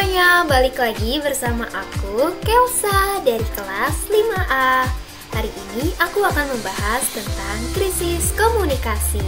semuanya, balik lagi bersama aku, Kelsa dari kelas 5A. Hari ini aku akan membahas tentang krisis komunikasi.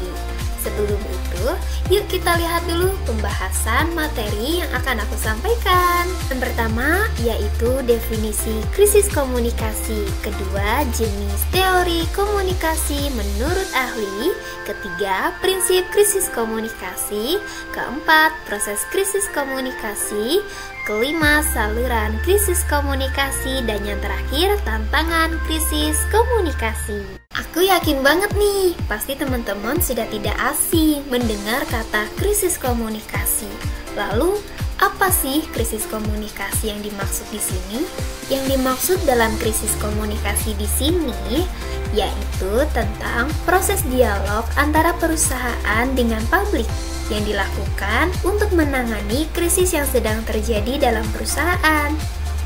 Sebelum itu, yuk kita lihat dulu pembahasan materi yang akan aku sampaikan. Yang pertama, yaitu definisi krisis komunikasi. Kedua, jenis teori komunikasi menurut ahli. Ketiga, prinsip krisis komunikasi. Keempat, proses krisis komunikasi. Kelima, saluran krisis komunikasi. Dan yang terakhir, tantangan krisis komunikasi. Aku yakin banget nih, pasti teman-teman sudah tidak asing mendengar kata krisis komunikasi. Lalu, apa sih krisis komunikasi yang dimaksud di sini? Yang dimaksud dalam krisis komunikasi di sini yaitu tentang proses dialog antara perusahaan dengan publik yang dilakukan untuk menangani krisis yang sedang terjadi dalam perusahaan.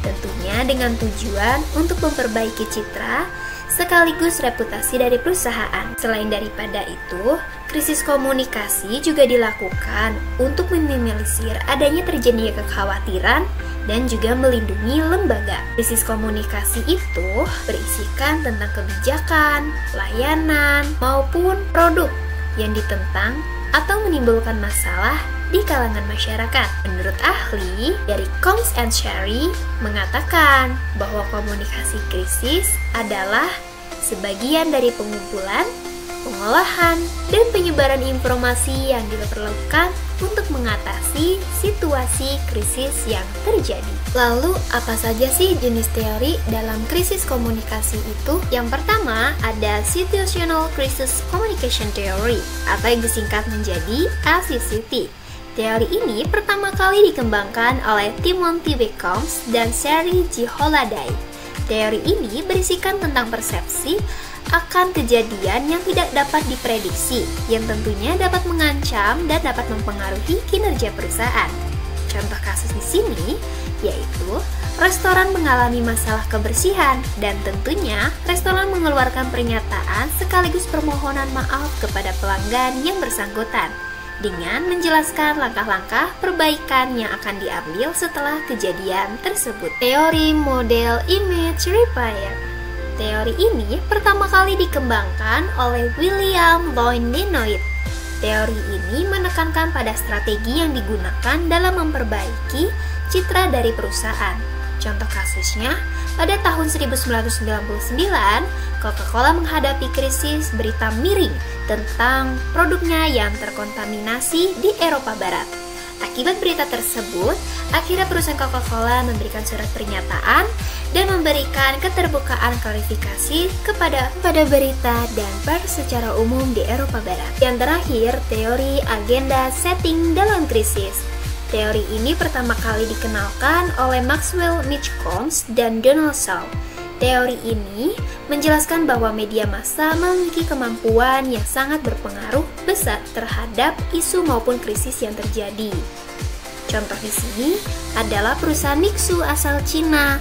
Tentunya dengan tujuan untuk memperbaiki citra sekaligus reputasi dari perusahaan. Selain daripada itu, krisis komunikasi juga dilakukan untuk meminimalisir adanya terjadinya kekhawatiran dan juga melindungi lembaga. Krisis komunikasi itu berisikan tentang kebijakan, layanan, maupun produk yang ditentang atau menimbulkan masalah di kalangan masyarakat. Menurut ahli dari Combs and Sherry mengatakan bahwa komunikasi krisis adalah sebagian dari pengumpulan, pengolahan, dan penyebaran informasi yang diperlukan untuk mengatasi situasi krisis yang terjadi. Lalu, apa saja sih jenis teori dalam krisis komunikasi itu? Yang pertama, ada Situational Crisis Communication Theory, atau yang disingkat menjadi SCCT. Teori ini pertama kali dikembangkan oleh Timothy B. Combs dan Sherry G. Holaday. Teori ini berisikan tentang persepsi akan kejadian yang tidak dapat diprediksi, yang tentunya dapat mengancam dan dapat mempengaruhi kinerja perusahaan. Contoh kasus di sini yaitu restoran mengalami masalah kebersihan dan tentunya restoran mengeluarkan pernyataan sekaligus permohonan maaf kepada pelanggan yang bersangkutan dengan menjelaskan langkah-langkah perbaikan yang akan diambil setelah kejadian tersebut. Teori model image repair. Teori ini pertama kali dikembangkan oleh William Lloyd Nenoid. Teori ini menekankan pada strategi yang digunakan dalam memperbaiki citra dari perusahaan. Contoh kasusnya, pada tahun 1999, Coca-Cola menghadapi krisis berita miring tentang produknya yang terkontaminasi di Eropa Barat. Akibat berita tersebut, akhirnya perusahaan Coca-Cola memberikan surat pernyataan dan memberikan keterbukaan klarifikasi kepada berita dan pers secara umum di Eropa Barat. Yang terakhir, teori agenda setting dalam krisis. Teori ini pertama kali dikenalkan oleh Maxwell Mitch Combs dan Donald Shaw. Teori ini menjelaskan bahwa media massa memiliki kemampuan yang sangat berpengaruh besar terhadap isu maupun krisis yang terjadi. Contoh di sini adalah perusahaan Nixu asal Cina,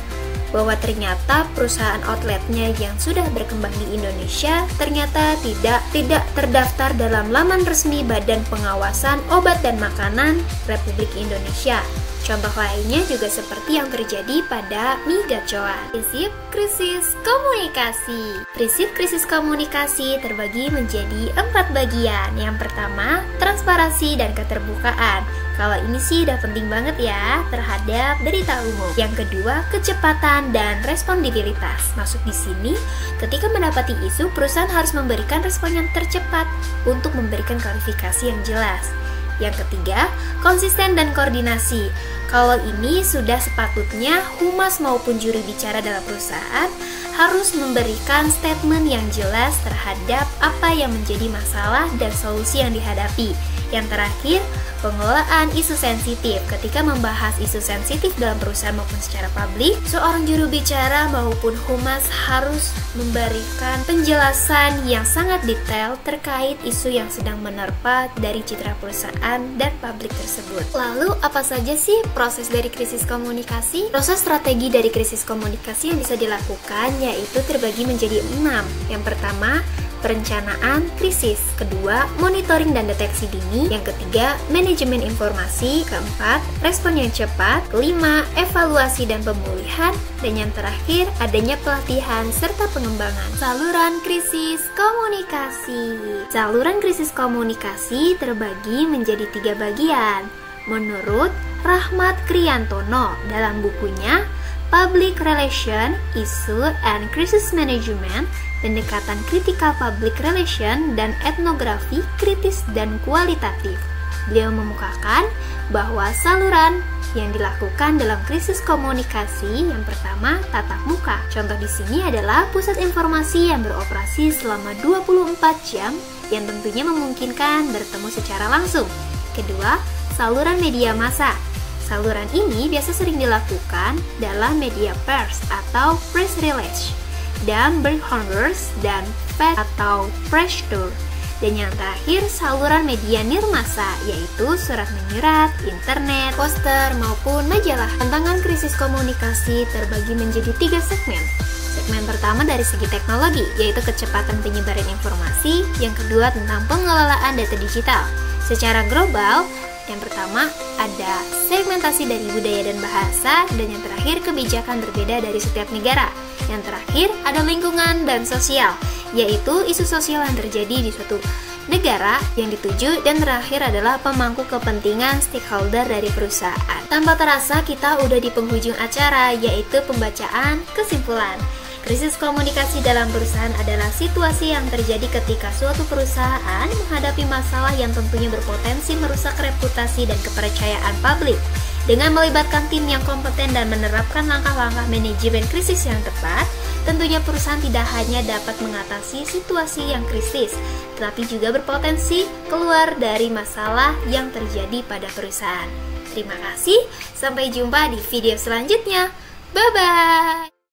bahwa ternyata perusahaan outletnya yang sudah berkembang di Indonesia ternyata tidak terdaftar dalam laman resmi Badan Pengawasan Obat dan Makanan Republik Indonesia. Contoh lainnya juga seperti yang terjadi pada mie gacoan. Prinsip krisis komunikasi. Prinsip krisis komunikasi terbagi menjadi 4 bagian. Yang pertama, transparansi dan keterbukaan. Kalau ini sih udah penting banget ya terhadap berita umum. Yang kedua, kecepatan dan respondibilitas. Masuk di sini, ketika mendapati isu, perusahaan harus memberikan respon yang tercepat untuk memberikan klarifikasi yang jelas. Yang ketiga, konsisten dan koordinasi. Kalau ini sudah sepatutnya humas maupun juru bicara dalam perusahaan harus memberikan statement yang jelas terhadap apa yang menjadi masalah dan solusi yang dihadapi. Yang terakhir, pengelolaan isu sensitif. Ketika membahas isu sensitif dalam perusahaan maupun secara publik, seorang juru bicara maupun humas harus memberikan penjelasan yang sangat detail terkait isu yang sedang menerpa dari citra perusahaan dan publik tersebut. Lalu, apa saja sih proses dari krisis komunikasi? Proses strategi dari krisis komunikasi yang bisa dilakukan yaitu terbagi menjadi 6. Yang pertama, perencanaan krisis. Kedua, monitoring dan deteksi dini. Yang ketiga, manajemen informasi. Keempat, respon yang cepat. Kelima, evaluasi dan pemulihan. Dan yang terakhir, adanya pelatihan serta pengembangan. Saluran krisis komunikasi. Saluran krisis komunikasi terbagi menjadi 3 bagian. Menurut Rahmat Kriantono dalam bukunya Public Relation, Issue and Crisis Management, pendekatan kritikal public relation dan etnografi kritis dan kualitatif. Beliau memukakan bahwa saluran yang dilakukan dalam krisis komunikasi yang pertama tatap muka. Contoh di sini adalah pusat informasi yang beroperasi selama 24 jam yang tentunya memungkinkan bertemu secara langsung. Kedua, saluran media massa. Saluran ini biasa sering dilakukan dalam media pers atau press release, dan billboards dan fax atau press tour. Dan yang terakhir, saluran media nirmasa, yaitu surat menyurat, internet, poster, maupun majalah. Tantangan krisis komunikasi terbagi menjadi 3 segmen. Segmen pertama dari segi teknologi, yaitu kecepatan penyebaran informasi. Yang kedua tentang pengelolaan data digital. Secara global, yang pertama ada segmentasi dari budaya dan bahasa, dan yang terakhir kebijakan berbeda dari setiap negara. Yang terakhir ada lingkungan dan sosial, yaitu isu sosial yang terjadi di suatu negara yang dituju, dan terakhir adalah pemangku kepentingan stakeholder dari perusahaan. Tanpa terasa kita udah di penghujung acara, yaitu pembacaan kesimpulan. Krisis komunikasi dalam perusahaan adalah situasi yang terjadi ketika suatu perusahaan menghadapi masalah yang tentunya berpotensi merusak reputasi dan kepercayaan publik. Dengan melibatkan tim yang kompeten dan menerapkan langkah-langkah manajemen krisis yang tepat, tentunya perusahaan tidak hanya dapat mengatasi situasi yang krisis, tetapi juga berpotensi keluar dari masalah yang terjadi pada perusahaan. Terima kasih, sampai jumpa di video selanjutnya. Bye-bye!